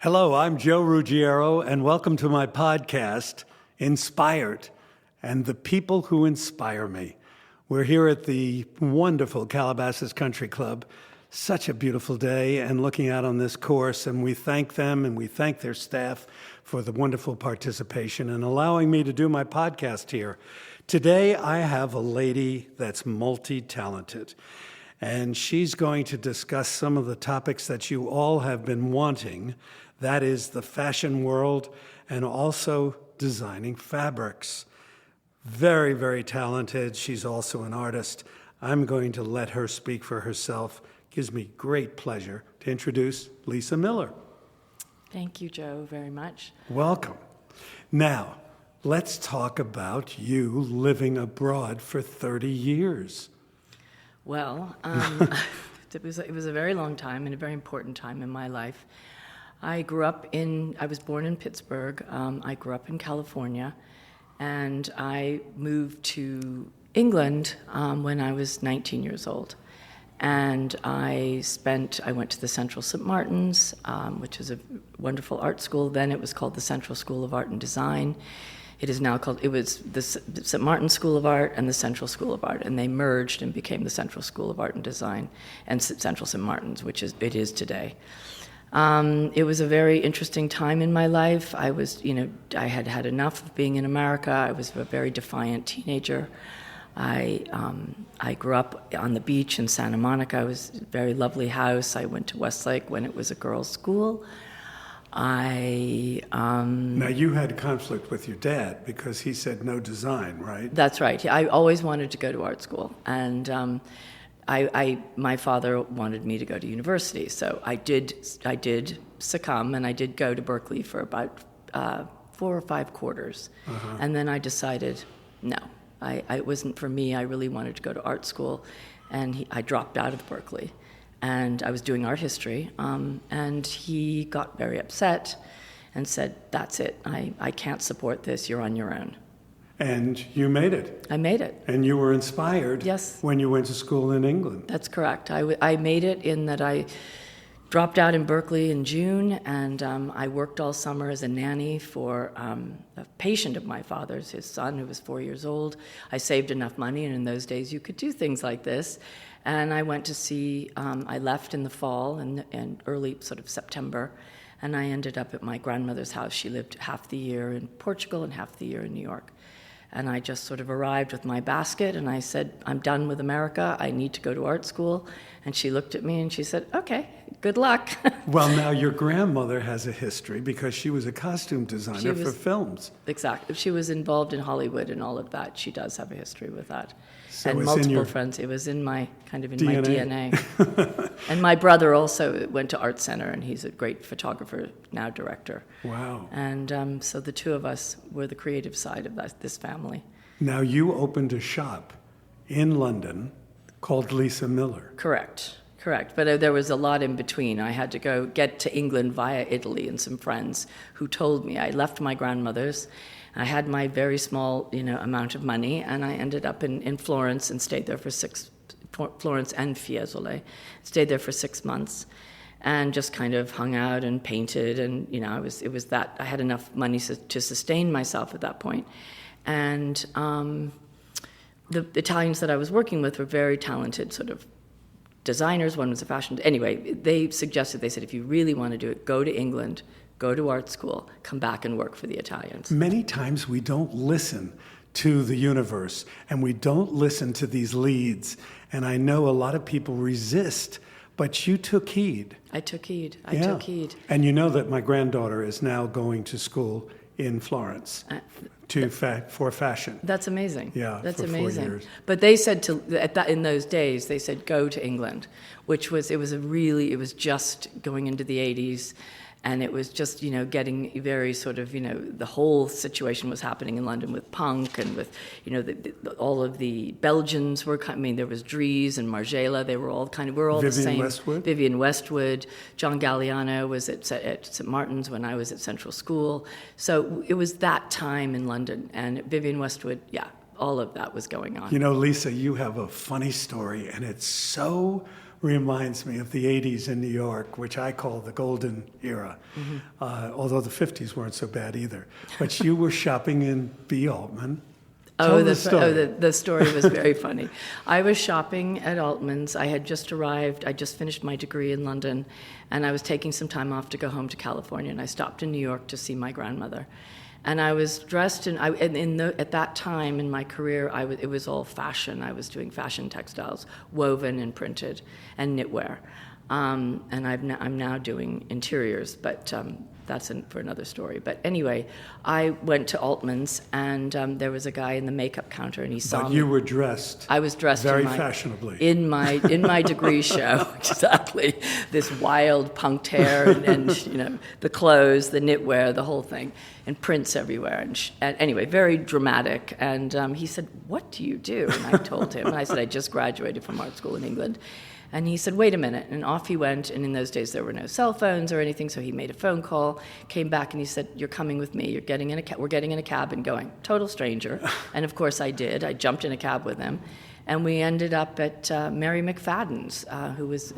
Hello, I'm Joe Ruggiero, and welcome to my podcast, Inspired, and the people who inspire me. We're here at the wonderful Calabasas Country Club. Such a beautiful day, and looking out on this course, and we thank them and we thank their staff for the wonderful participation and allowing me to do my podcast here. Today, I have a lady that's multi-talented, and she's going to discuss some of the topics that you all have been wanting. That is the fashion world and also designing fabrics. Very, very talented. She's also an artist. I'm going to let her speak for herself. Gives me great pleasure to introduce Lisa Miller. Thank you, Joe, very much. Welcome. Now, let's talk about you living abroad for 30 years. Well, it was a very long time and a very important time in my life. I was born in Pittsburgh. I grew up in California, and I moved to England when I was 19 years old. And I went to the Central St. Martin's, which is a wonderful art school. Then it was called the Central School of Art and Design. It was the St. Martin's School of Art and the Central School of Art, and they merged and became the Central School of Art and Design and Central St. Martin's, which it is today. It was a very interesting time in my life. I had had enough of being in America. I was a very defiant teenager. I grew up on the beach in Santa Monica. It was a very lovely house. I went to Westlake when it was a girls' school. Now, you had conflict with your dad because he said no design, right? That's right. I always wanted to go to art school, and my father wanted me to go to university, so I did succumb, and I did go to Berkeley for about 4 or 5 quarters, and then I decided no, it wasn't for me. I really wanted to go to art school, and I dropped out of Berkeley, and I was doing art history, and he got very upset and said, "That's it. I can't support this. You're on your own." And you made it. I made it. And you were inspired. Yes. When you went to school in England. That's correct. I made it in that I dropped out in Berkeley in June, and I worked all summer as a nanny for a patient of my father's, his son, who was 4 years old. I saved enough money, and in those days you could do things like this. And I went to see, I left in the fall and early sort of September, and I ended up at my grandmother's house. She lived half the year in Portugal and half the year in New York. And I just sort of arrived with my basket, and I said, "I'm done with America. I need to go to art school." And she looked at me and she said, "Okay, good luck." Well, now your grandmother has a history because she was a costume designer for films. Exactly. She was involved in Hollywood and all of that. She does have a history with that. So and it's multiple in your friends. It was in my DNA. my DNA. And my brother also went to Art Center, and he's a great photographer, now director. Wow. And so the two of us were the creative side of this family. Now you opened a shop in London called Lisa Miller. Correct. But there was a lot in between. I had to get to England via Italy and some friends who told me. I left my grandmother's. I had my very small, amount of money, and I ended up in Florence and stayed there for Florence and Fiesole. Stayed there for 6 months and just kind of hung out and painted, and I had enough money to sustain myself at that point. And the Italians that I was working with were very talented sort of designers. One was a fashion. Anyway, they said, if you really want to do it, go to England, go to art school, come back and work for the Italians. Many times we don't listen to the universe, and we don't listen to these leads. And I know a lot of people resist, but you took heed. I took heed. And you know that my granddaughter is now going to school in Florence for fashion. That's amazing. Yeah, that's for amazing. 4 years. But they said in those days they said go to England, it was just going into the 80s. And it was just, getting very sort of, the whole situation was happening in London with punk and with, all of the Belgians were, there was Dries and Margiela, they were all the same. Vivienne Westwood. John Galliano was at St. Martin's when I was at Central School. So it was that time in London. And Vivienne Westwood, all of that was going on. Lisa, you have a funny story, and it's so reminds me of the 80s in New York, which I call the golden era, although the 50s weren't so bad either. But you were shopping in B. Altman. Tell the story. The story was very funny. I was shopping at Altman's. I had just arrived. I just finished my degree in London, and I was taking some time off to go home to California. And I stopped in New York to see my grandmother. And I was dressed at that time in my career, it was all fashion. I was doing fashion textiles, woven and printed, and knitwear. And I'm now doing interiors, but that's for another story. But anyway, I went to Altman's, and there was a guy in the makeup counter, and he saw me. But you were dressed. I was dressed very fashionably in my degree show. Exactly, this wild punked hair, and the clothes, the knitwear, the whole thing, and prints everywhere. And anyway, very dramatic. And he said, "What do you do?" And I told him, and I said, "I just graduated from art school in England." And he said, "Wait a minute," and off he went. And in those days, there were no cell phones or anything, so he made a phone call, came back, and he said, "You're coming with me. We're getting in a cab and going." Total stranger. And of course I did. I jumped in a cab with him, and we ended up at Mary McFadden's, who was,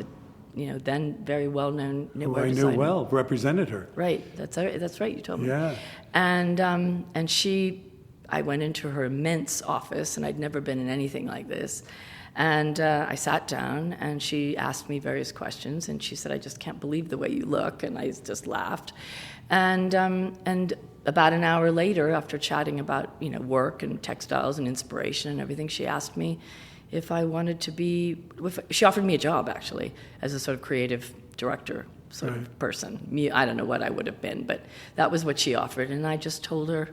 then very well-known knitwear designer. Who I knew well, represented her. Right. That's right. You told me. Yeah. And I went into her immense office, and I'd never been in anything like this. And I sat down, and she asked me various questions, and she said, "I just can't believe the way you look," and I just laughed. And about an hour later, after chatting about work and textiles and inspiration and everything, she asked me if I wanted to be. She offered me a job actually as a sort of creative director sort of person. I don't know what I would have been, but that was what she offered, and I just told her,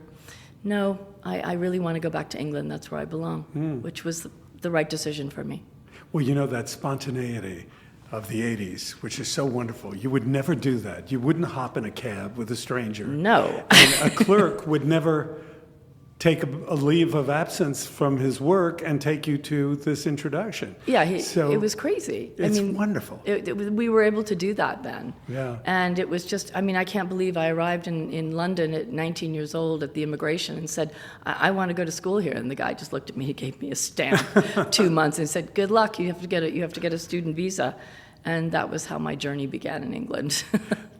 "No, I really want to go back to England. That's where I belong," which was the right decision for me. Well, that spontaneity of the 80s, which is so wonderful. You would never do that. You wouldn't hop in a cab with a stranger. No. And a clerk would never take a leave of absence from his work and take you to this introduction. Yeah, it was crazy. It's wonderful. We were able to do that then. Yeah. And it was just, I can't believe I arrived in London at 19 years old at the immigration and said, I want to go to school here. And the guy just looked at me, he gave me a stamp, 2 months, and said, "Good luck, you have to get a student visa." And that was how my journey began in England.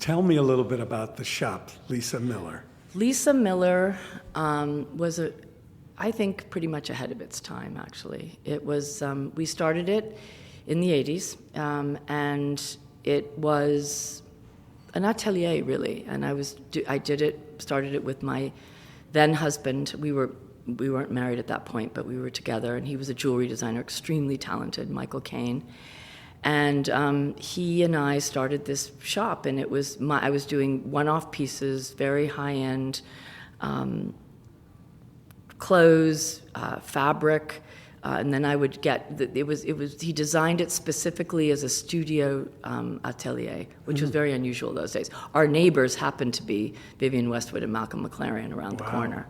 Tell me a little bit about the shop, Lisa Miller. Lisa Miller was I think pretty much ahead of its time, actually. It was, we started it in the 80s, and it was an atelier, really. And started it with my then husband. We weren't married at that point, but we were together, and he was a jewelry designer, extremely talented, Michael Caine. And he and I started this shop, and I was doing one-off pieces, very high-end clothes, fabric, and then I would get he designed it specifically as a studio atelier, which was very unusual those days. Our neighbors happened to be Vivienne Westwood and Malcolm McLaren around the corner.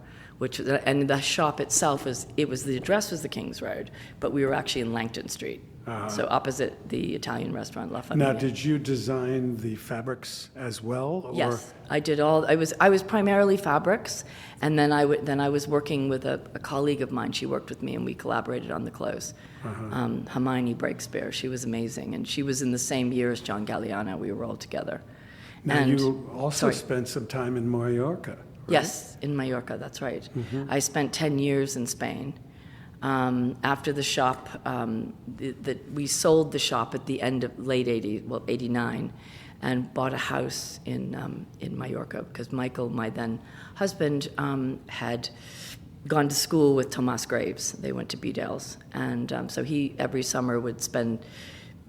And the shop itself the address was the King's Road, but we were actually in Langton Street. So opposite the Italian restaurant La Famiglia. Now, did you design the fabrics as well? Or? Yes, I did all. I was primarily fabrics, and then I was working with a colleague of mine. She worked with me, and we collaborated on the clothes. Hermione Breakspear, she was amazing, and she was in the same year as John Galliano. We were all together. Now, you also spent some time in Mallorca. Right? Yes, in Mallorca. That's right. I spent 10 years in Spain. After the shop, we sold the shop at the end of late 89, and bought a house in Mallorca because Michael, my then husband, had gone to school with Thomas Graves. They went to Bedales, and so he every summer would spend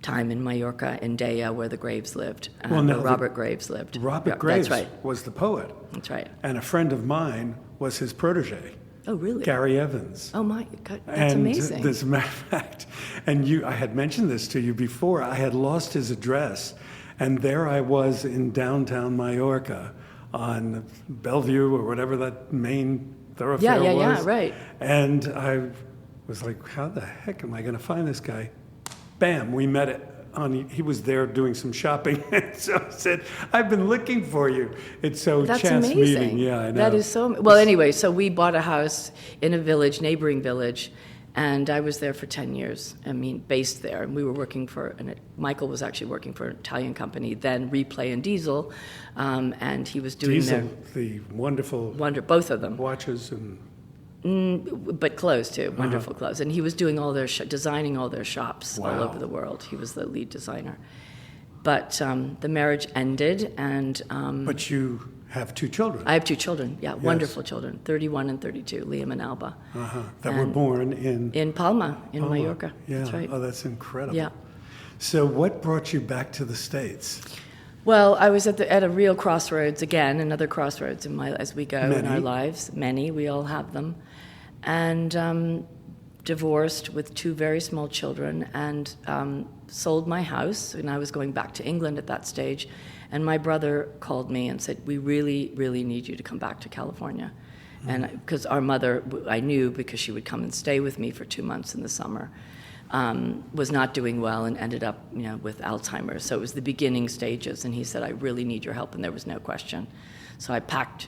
time in Mallorca, in Daya, where the Graves lived, where Robert Graves lived. Robert Graves that's right. was the poet. That's right. And a friend of mine was his protege. Oh, really? Gary Evans. Oh, my God, that's amazing. And as a matter of fact, I had mentioned this to you before, I had lost his address, and there I was in downtown Mallorca on Bellevue or whatever that main thoroughfare was. Yeah, right. And I was like, how the heck am I going to find this guy? Bam, we met it. He was there doing some shopping, and so I said, "I've been looking for you." It's so That's chance amazing. meeting. Yeah, I know. That is so. Well, anyway, so we bought a house in a neighboring village, And I was there for 10 years, based there. And we were working Michael was actually working for an Italian company, then Replay and Diesel, and he was doing Diesel, the wonderful both of them. watches and... But clothes too, wonderful clothes. And he was doing all their, designing all their shops all Wow. over the world. He was the lead designer. But the marriage ended, and But you have two children. I have two children, wonderful children, 31 and 32, Liam and Alba. That were born in... In Palma, in Mallorca. Yeah. That's right. Oh, that's incredible. Yeah. So what brought you back to the States? Well, I was at a real crossroads again, another crossroads as we go in our lives. Many, we all have them. And divorced with two very small children, and sold my house, and I was going back to England at that stage. And my brother called me and said, "We really, really need you to come back to California." And because our mother, I knew because she would come and stay with me for 2 months in the summer, was not doing well and ended up, with Alzheimer's. So it was the beginning stages. And he said, "I really need your help," and there was no question. So I packed.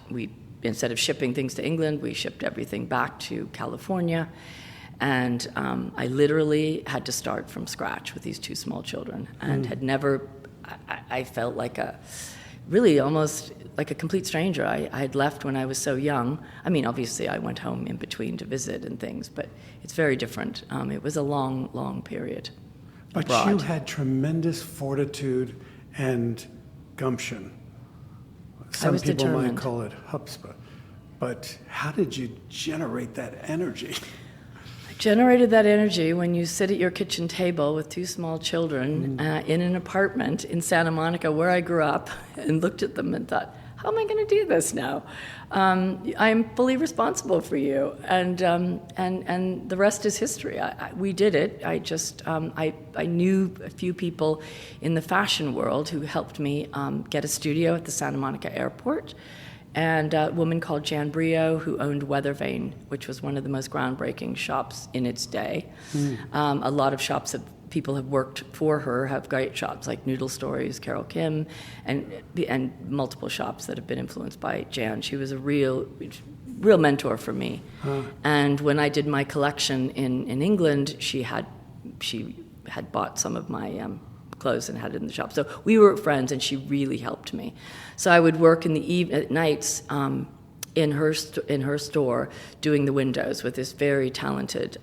Instead of shipping things to England, we shipped everything back to California. And I literally had to start from scratch with these two small children, and had never. I felt like really almost like a complete stranger. I had left when I was so young. Obviously I went home in between to visit and things, but it's very different. It was a long, long period. But abroad. you had tremendous fortitude and gumption. Some was people determined. might call it chutzpah. But how did you generate that energy? Generated that energy when you sit at your kitchen table with two small children in an apartment in Santa Monica where I grew up, and looked at them and thought, how am I going to do this now? I'm fully responsible for you, and the rest is history. We did it. I knew a few people in the fashion world who helped me get a studio at the Santa Monica airport. And a woman called Jan Brio, who owned Weathervane, which was one of the most groundbreaking shops in its day. A lot of shops that people have worked for her have great shops like Noodle Stories, Carole Kim, and multiple shops that have been influenced by Jan. She was a real mentor for me. And when I did my collection in England, she had bought some of my clothes and had it in the shop. So we were friends, and she really helped me. So I would work at nights in her store doing the windows with this very talented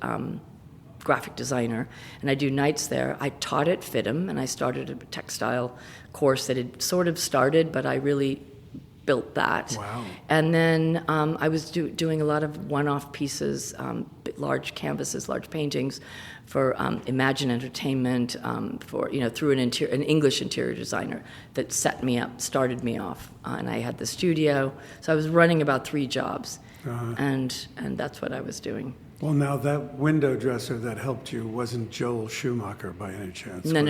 graphic designer, and I do nights there. I taught at FITM, and I started a textile course that had sort of started, but I really built that. Wow. And then I was doing a lot of one-off pieces, large canvases, large paintings for Imagine Entertainment, through an English interior designer that started me off. And I had the studio, so I was running about 3 jobs, and that's what I was doing. Well, now that window dresser that helped you wasn't Joel Schumacher by any chance? No.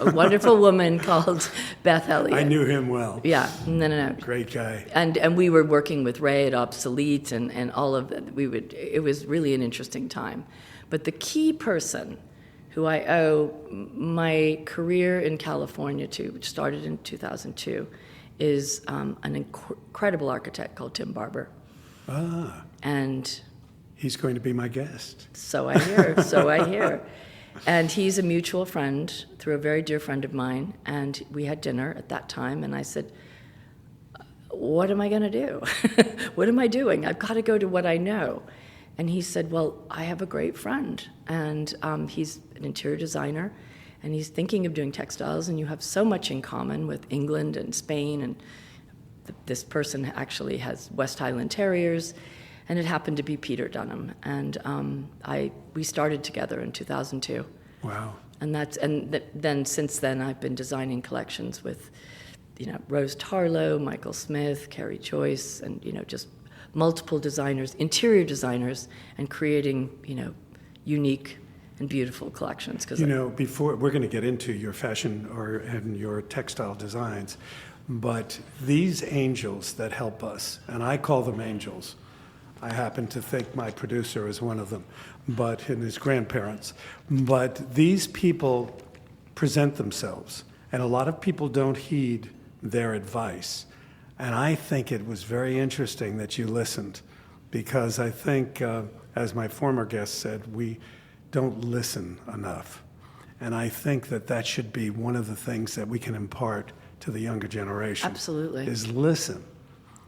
A wonderful woman called Beth Elliott. I knew him well. Yeah, no. Great guy. And we were working with Ray at Obsolete and all of that. It was really an interesting time. But the key person who I owe my career in California to, which started in 2002, is an incredible architect called Tim Barber. And he's going to be my guest. So I hear. And he's a mutual friend through a very dear friend of mine, and we had dinner at that time, and I said, what am I going to do? What am I doing? I've got to go to what I know. And he said, well, I have a great friend, and he's an interior designer, and he's thinking of doing textiles, and you have so much in common with England and Spain, and this person actually has West Highland Terriers, and it happened to be Peter Dunham. And we started together in 2002. Wow. And then since then, I've been designing collections with, Rose Tarlow, Michael Smith, Carrie Joyce, and, just multiple designers, interior designers, and creating, unique and beautiful collections. Before we're going to get into your fashion and your textile designs, but these angels that help us, and I call them angels. I happen to think my producer is one of them, and his grandparents. But these people present themselves, and a lot of people don't heed their advice. And I think it was very interesting that you listened, because I think, as my former guest said, we don't listen enough. And I think that that should be one of the things that we can impart to the younger generation. Absolutely. Is listen.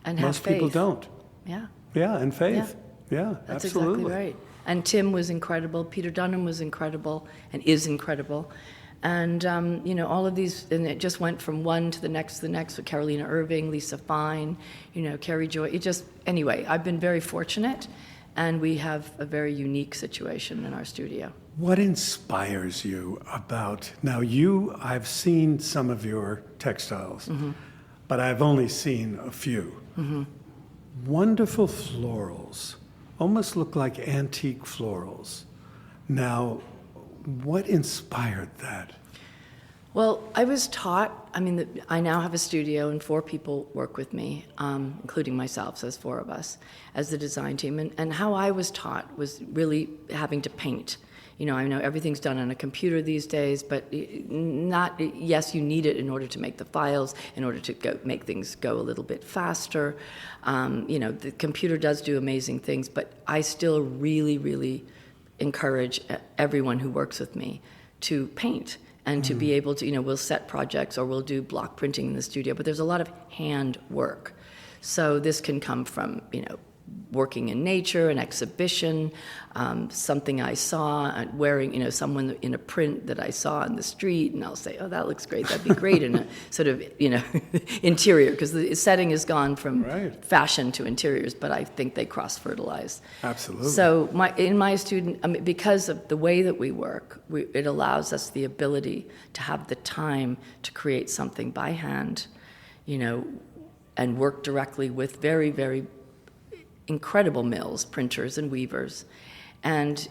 And have Most faith. people don't. Yeah. Yeah, and faith. Yeah, That's absolutely. exactly right. And Tim was incredible. Peter Dunham was incredible and is incredible. And, all of these, and it just went from one to the next with Carolina Irving, Lisa Fine, Carrie Joy. Anyway, I've been very fortunate, and we have a very unique situation in our studio. What inspires you about, now I've seen some of your textiles, but I've only seen a few. Wonderful florals, almost look like antique florals. Now, what inspired that? Well, I was taught, I now have a studio and 4 people work with me, including myself, so there's 4 of us, as the design team. And how I was taught was really having to paint. I know everything's done on a computer these days, but yes, you need it in order to make the files, in order to make things go a little bit faster. The computer does do amazing things, but I still really, really encourage everyone who works with me to paint and to be able to, we'll set projects or we'll do block printing in the studio, but there's a lot of hand work. So this can come from, working in nature, an exhibition, something I saw, wearing, someone in a print that I saw in the street, and I'll say, oh, that looks great, that'd be great in a sort of, interior, because the setting has gone from fashion to interiors, but I think they cross-fertilize. Absolutely. So because of the way that we work, it allows us the ability to have the time to create something by hand, and work directly with very, very incredible mills, printers and weavers, and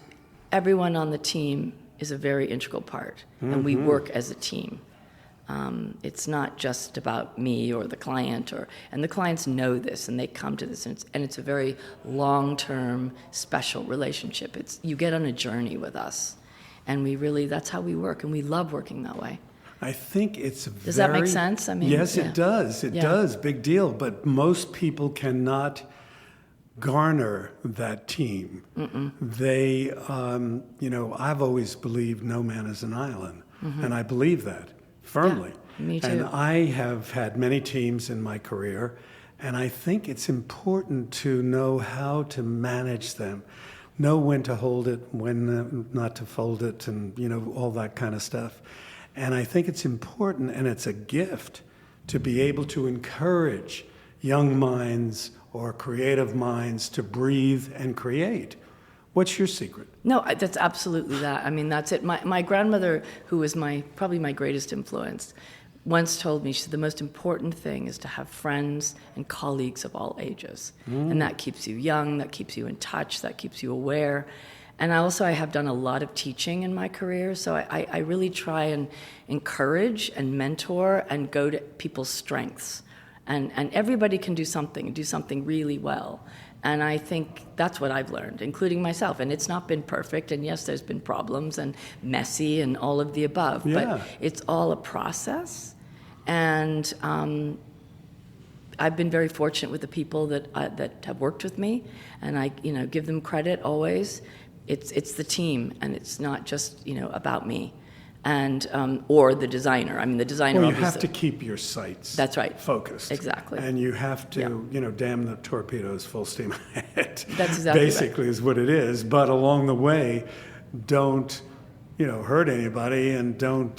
everyone on the team is a very integral part, and we work as a team. It's not just about me or the client, and the clients know this, and they come to this, and it's a very long-term, special relationship. You get on a journey with us, and that's how we work, and we love working that way. I think it's Does that make sense? Yes, it does. It does. Big deal. But most people cannot garner that team. They, I've always believed no man is an island, and I believe that firmly. Yeah, me too. And I have had many teams in my career, and I think it's important to know how to manage them, know when to hold it, when not to fold it, and all that kind of stuff. And I think it's important, and it's a gift, to be able to encourage young minds or creative minds to breathe and create. What's your secret? No, that's absolutely that. That's it. My grandmother, who was probably my greatest influence, once told me, she said, the most important thing is to have friends and colleagues of all ages. And that keeps you young, that keeps you in touch, that keeps you aware. And I have done a lot of teaching in my career, so I really try and encourage and mentor and go to people's strengths. And everybody can do something really well. And I think that's what I've learned, including myself. And it's not been perfect, and yes, there's been problems and messy and all of the above. Yeah. But it's all a process. And I've been very fortunate with the people that have worked with me, and I give them credit always. It's the team, and it's not just about me. And or the designer. The designer. Well, you have to keep your sights. That's right. Focused. Exactly. And you have to, damn the torpedoes, full steam ahead. That's exactly basically is what it is. But along the way, don't, hurt anybody, and don't,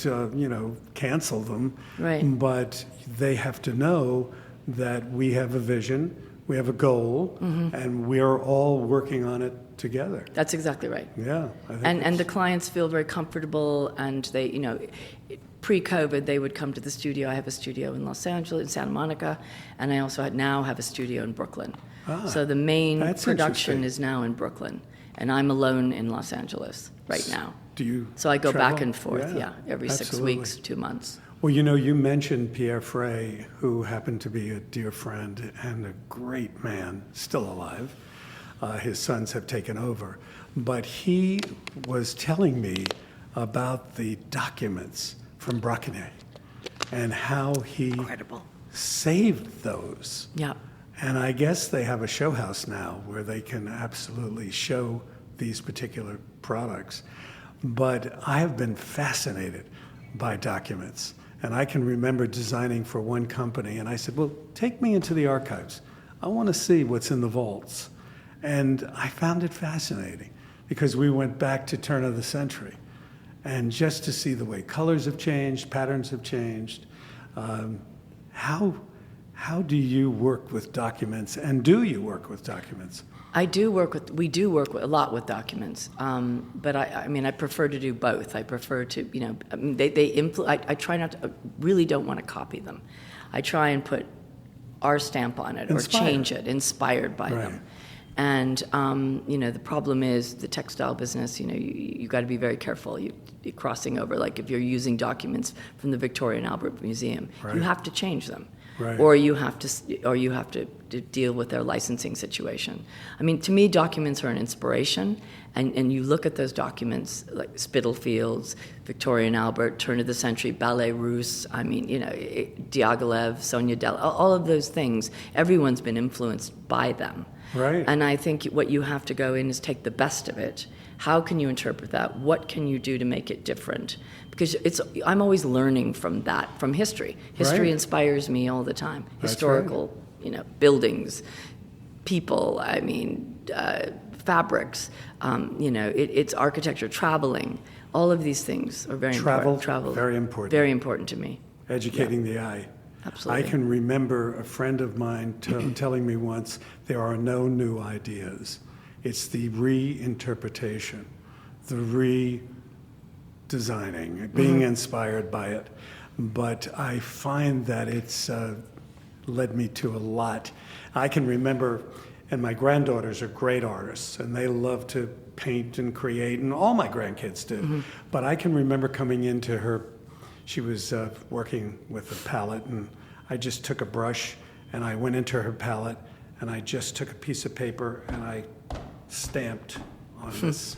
cancel them. Right. But they have to know that we have a vision, we have a goal, and we're all working on it together. That's exactly right. Yeah. And the clients feel very comfortable, and they, pre-COVID, they would come to the studio. I have a studio in Los Angeles, in Santa Monica, and I also now have a studio in Brooklyn. So the main production is now in Brooklyn, and I'm alone in Los Angeles right now. Do you So I go travel? back and forth, every absolutely. 6 weeks, 2 months. Well, you mentioned Pierre Frey, who happened to be a dear friend and a great man, still alive. His sons have taken over. But he was telling me about the documents from Braconnet and how he Incredible. saved those. Yeah. And I guess they have a show house now where they can absolutely show these particular products. But I have been fascinated by documents. And I can remember designing for one company, and I said, well, take me into the archives. I want to see what's in the vaults. And I found it fascinating because we went back to turn of the century. And just to see the way colors have changed, patterns have changed. How do you work with documents, and do you work with documents? We do work a lot with documents, but I mean, I prefer to do both. I prefer to, I mean, I try not to, really don't want to copy them. I try and put our stamp on it or change it, inspired by them. And, the problem is the textile business, you got to be very careful. You're crossing over, like if you're using documents from the Victoria and Albert Museum, you have to change them. Right. Or you have to deal with their licensing situation. I mean, to me, documents are an inspiration, and you look at those documents like Spitalfields, Victoria and Albert, turn of the century, Ballet Russe. I mean, Diaghilev, Sonia Dell, all of those things. Everyone's been influenced by them. Right. And I think what you have to go in is take the best of it. How can you interpret that? What can you do to make it different? Because I'm always learning from that, from history. History inspires me all the time. That's Historical, buildings, people, I mean, fabrics, it's architecture, traveling. All of these things are very important. Travel, very important. Very important to me. Educating the eye. Absolutely. I can remember a friend of mine telling me once, there are no new ideas. It's the reinterpretation, the redesigning, being inspired by it. But I find that it's led me to a lot. I can remember, and my granddaughters are great artists, and they love to paint and create, and all my grandkids do. But I can remember coming into her, she was working with a palette, and I just took a brush, and I went into her palette, and I just took a piece of paper, and I stamped on this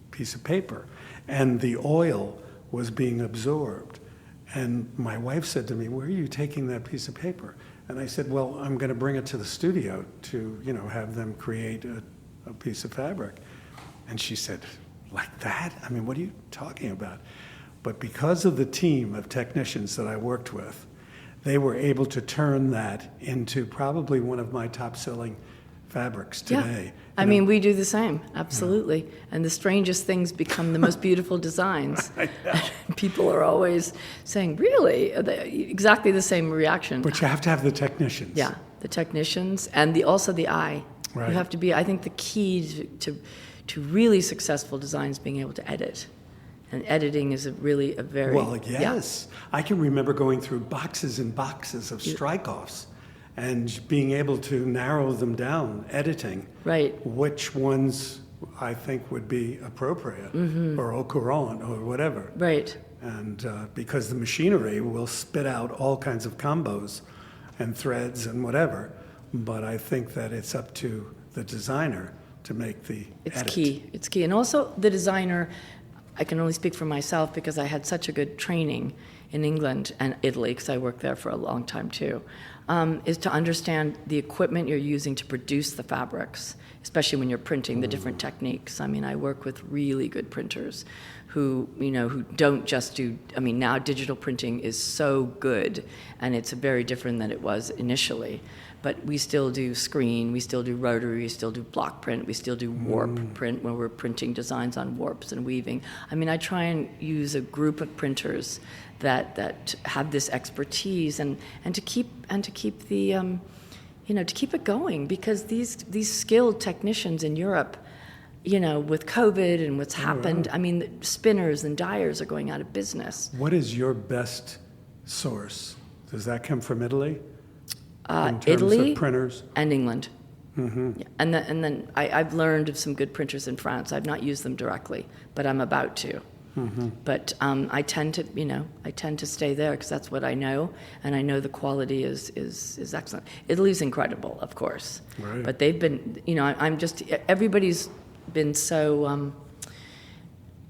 piece of paper, and the oil was being absorbed. And my wife said to me, where are you taking that piece of paper? And I said, well, I'm going to bring it to the studio to, have them create a piece of fabric. And she said, like that? I mean, what are you talking about? But because of the team of technicians that I worked with, they were able to turn that into probably one of my top-selling fabrics today. Yeah. I mean, we do the same, absolutely. Yeah. And the strangest things become the most beautiful designs. People are always saying, really? Exactly the same reaction. But you have to have the technicians. Yeah, the technicians, and also the eye. Right. You have to be, I think the key to really successful design is being able to edit. And editing is really a very... Well, yes. Yeah. I can remember going through boxes and boxes of strike-offs and being able to narrow them down, editing. Right. Which ones I think would be appropriate, or au courant, or whatever. Right. And because the machinery will spit out all kinds of combos and threads and whatever, but I think that it's up to the designer to make the edit. It's key. And also the designer... I can only speak for myself because I had such a good training in England and Italy, because I worked there for a long time too, is to understand the equipment you're using to produce the fabrics, especially when you're printing the different techniques. I mean, I work with really good printers who don't just do, now digital printing is so good, and it's very different than it was initially. But we still do screen, we still do rotary, we still do block print, we still do warp print when we're printing designs on warps and weaving. I try and use a group of printers that have this expertise and to keep the to keep it going, because these skilled technicians in Europe, with COVID and what's happened, spinners and dyers are going out of business. What is your best source? Does that come from Italy? In terms Italy of printers? and England. Yeah. And then I've learned of some good printers in France. I've not used them directly, but I'm about to. But I tend to stay there because that's what I know, and I know the quality is excellent. Italy's incredible, of course, right. But they've been, everybody's been so,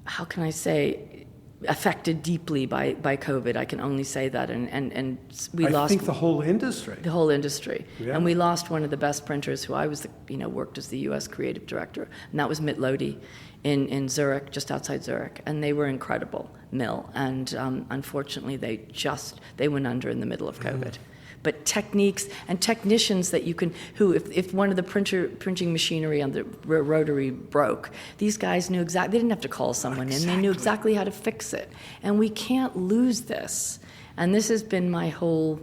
how can I say, affected deeply by COVID. I can only say that, and we I lost think the whole industry. the whole industry, Yeah. and we lost one of the best printers who I was, worked as the U.S. creative director, and that was Mitt Lodi in Zurich, just outside Zurich, and they were incredible mill, and unfortunately they went under in the middle of COVID. But techniques and technicians that you can, who, if one of the printing machinery on the rotary broke, these guys knew exactly, they didn't have to call someone in, they knew exactly how to fix it. And we can't lose this. And this has been my whole,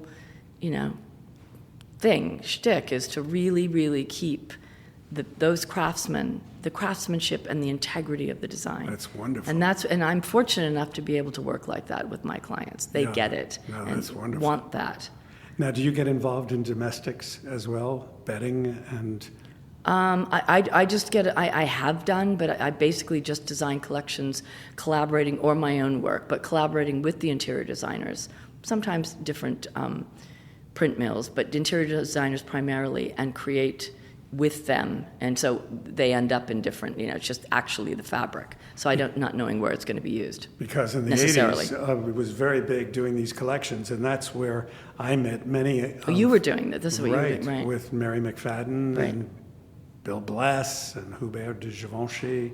shtick, is to really, really keep those craftsmen, the craftsmanship and the integrity of the design. That's wonderful. And I'm fortunate enough to be able to work like that with my clients. They get it No, and that's wonderful. want that. Now, do you get involved in domestics as well, bedding and? I just get, I have done, but I basically just design collections, collaborating, or my own work, but collaborating with the interior designers, sometimes different print mills, but interior designers primarily, and create with them. And so they end up in different, it's just actually the fabric. So not knowing where it's going to be used. Because in the Necessarily. 80s, it was very big doing these collections, and that's where I met many. You were doing that. This is what you were doing, right? With Mary McFadden Right. and Bill Blass and Hubert de Givenchy.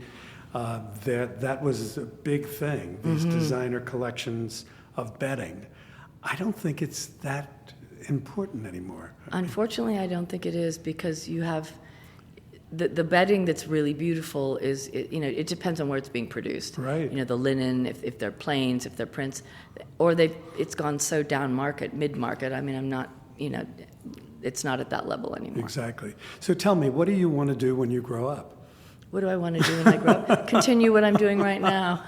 That was a big thing, these designer collections of bedding. I don't think it's that important anymore. Unfortunately, I don't think it is, because you have the bedding that's really beautiful is, it depends on where it's being produced. Right. The linen, if they're plains, if they're prints, or it's gone so down market, mid-market. I mean, I'm not, it's not at that level anymore. Exactly. So tell me, what do you want to do when you grow up? What do I want to do when I grow up? Continue what I'm doing right now.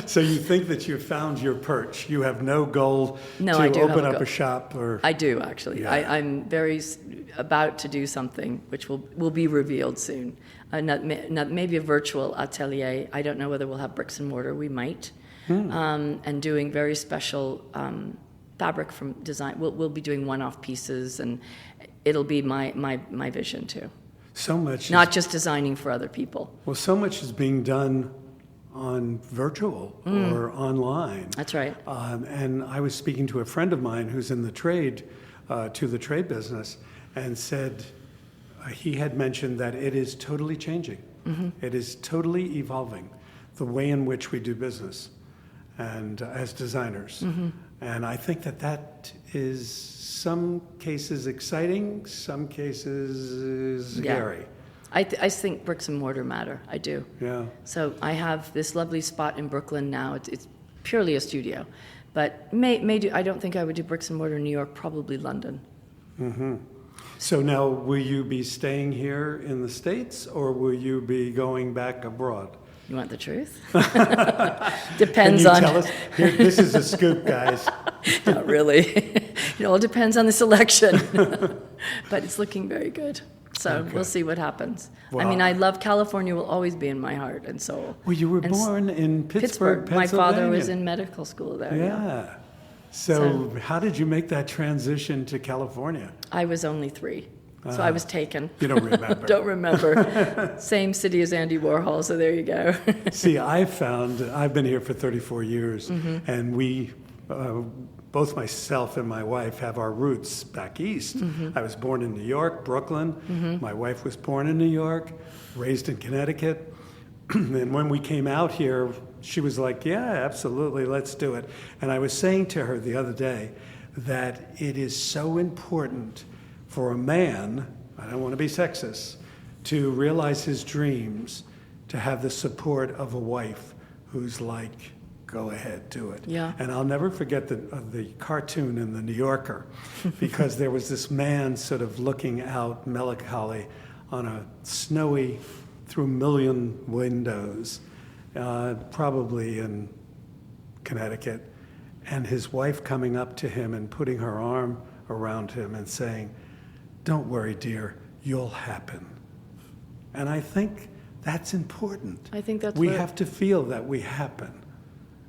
So you think that you've found your perch. You have no goal No, to I do have open a up goal. a shop or... I do, actually. Yeah. I'm very about to do something which will be revealed soon. Maybe a virtual atelier. I don't know whether we'll have bricks and mortar. We might. And doing very special fabric from design. We'll be doing one-off pieces, and it'll be my vision too. So much... Not just designing for other people. Well, so much is being done on virtual or online. That's right. And I was speaking to a friend of mine who's in the trade business, and said he had mentioned that it is totally changing. It is totally evolving, the way in which we do business and as designers. And I think that is some cases exciting, some cases scary. I think bricks and mortar matter. I do. Yeah. So I have this lovely spot in Brooklyn now. It's purely a studio, but may do. I don't think I would do bricks and mortar in New York. Probably London. So now, will you be staying here in the States, or will you be going back abroad? You want the truth? Can Depends you on. tell us? Here, this is a scoop, guys. Not really. It all depends on the selection, but it's looking very good. So Okay. we'll see what happens. Wow. I mean, I love California. Will always be in my heart and soul. Well, you were And born in Pittsburgh, My father was Pennsylvania. in medical school there. Yeah. So how did you make that transition to California? I was only 3, so I was taken. You don't remember. Don't remember. Same city as Andy Warhol, so there you go. See, I've been here for 34 years, and we, both myself and my wife, have our roots back east. I was born in New York, Brooklyn. My wife was born in New York, raised in Connecticut. And when we came out here, she was like, yeah, absolutely, let's do it. And I was saying to her the other day that it is so important for a man, I don't want to be sexist, to realize his dreams, to have the support of a wife who's like, go ahead, do it. Yeah. And I'll never forget the cartoon in The New Yorker, because there was this man sort of looking out melancholy on a snowy, through million windows, probably in Connecticut, and his wife coming up to him and putting her arm around him and saying, don't worry, dear, you'll happen. And I think that's important. I think that's we what- have to feel that we happen.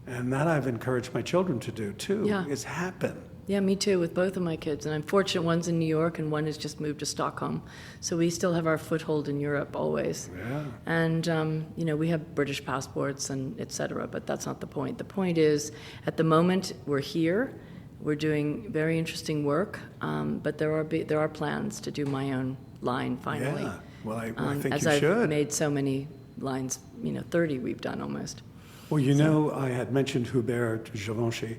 And that I've encouraged my children to do too, Yeah. is happen. Yeah, me too, with both of my kids. And I'm fortunate one's in New York and one has just moved to Stockholm. So we still have our foothold in Europe always. Yeah. And, we have British passports and et cetera, but that's not the point. The point is, at the moment, we're here. We're doing very interesting work, but there are plans to do my own line finally. Yeah. Well, I think as you I've should. made so many lines, 30 we've done almost. Well, I had mentioned Hubert Givenchy.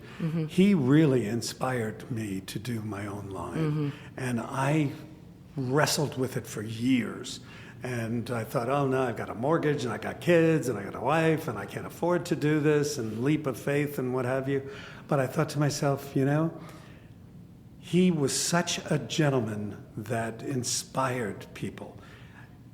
He really inspired me to do my own line. And I wrestled with it for years. And I thought, oh no, I've got a mortgage and I got kids and I got a wife and I can't afford to do this and leap of faith and what have you. But I thought to myself, he was such a gentleman that inspired people.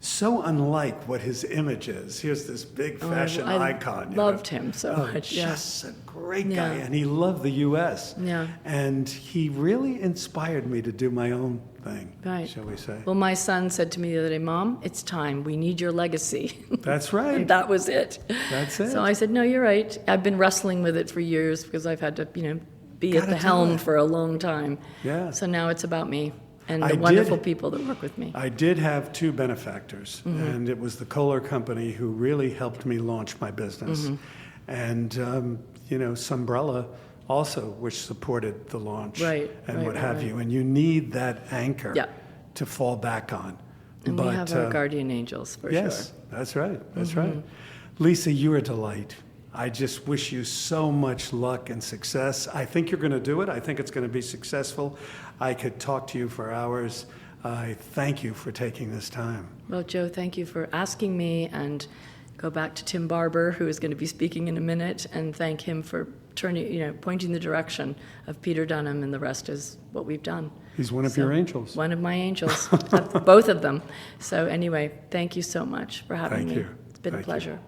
So unlike what his image is. Here's this big fashion icon. I loved him so much. Just a great guy. Yeah. And he loved the U.S. Yeah. And he really inspired me to do my own thing, Right. shall we say. Well, my son said to me the other day, Mom, it's time. We need your legacy. That's right. And that was it. That's it. So I said, no, you're right. I've been wrestling with it for years because I've had to, be Gotta at the do helm it. for a long time. Yeah. So now it's about me and I the wonderful did- people that work with me. I did have two benefactors, and it was the Kohler Company who really helped me launch my business. And, Sunbrella also, which supported the launch Right, and right, what right, have right. you. And you need that anchor Yeah. to fall back on. And we have our guardian angels, for yes, sure. that's right. That's right. Lisa, you're a delight. I just wish you so much luck and success. I think you're going to do it. I think it's going to be successful. I could talk to you for hours. I thank you for taking this time. Well, Joe, thank you for asking me, and go back to Tim Barber, who is going to be speaking in a minute, and thank him for pointing the direction of Peter Dunham, and the rest is what we've done. He's one of your angels. One of my angels, both of them. So anyway, thank you so much for having Thank me. you. It's been a Thank you. pleasure.